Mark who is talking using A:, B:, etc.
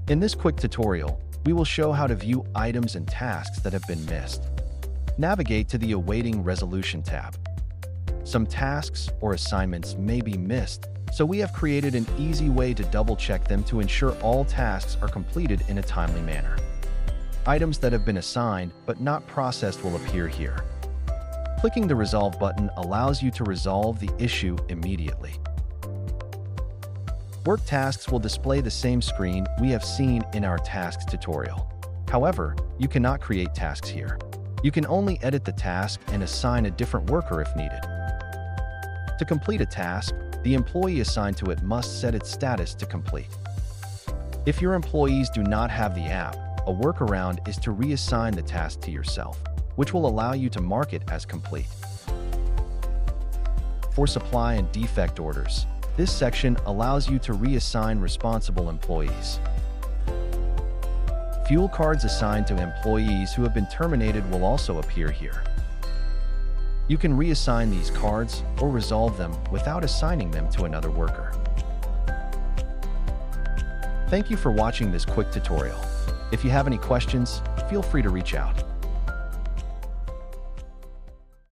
A: In this quick tutorial, we will show how to view items and tasks that have been missed. Navigate to the Awaiting Resolution tab. Some tasks or assignments may be missed, so we have created an easy way to double-check them to ensure all tasks are completed in a timely manner. Items that have been assigned but not processed will appear here. Clicking the Resolve button allows you to resolve the issue immediately. Work tasks will display the same screen we have seen in our tasks tutorial. However, you cannot create tasks here. You can only edit the task and assign a different worker if needed. To complete a task, the employee assigned to it must set its status to complete. If your employees do not have the app, a workaround is to reassign the task to yourself, which will allow you to mark it as complete. For supply and defect orders, this section allows you to reassign responsible employees. Fuel cards assigned to employees who have been terminated will also appear here. You can reassign these cards or resolve them without assigning them to another worker. Thank you for watching this quick tutorial. If you have any questions, feel free to reach out.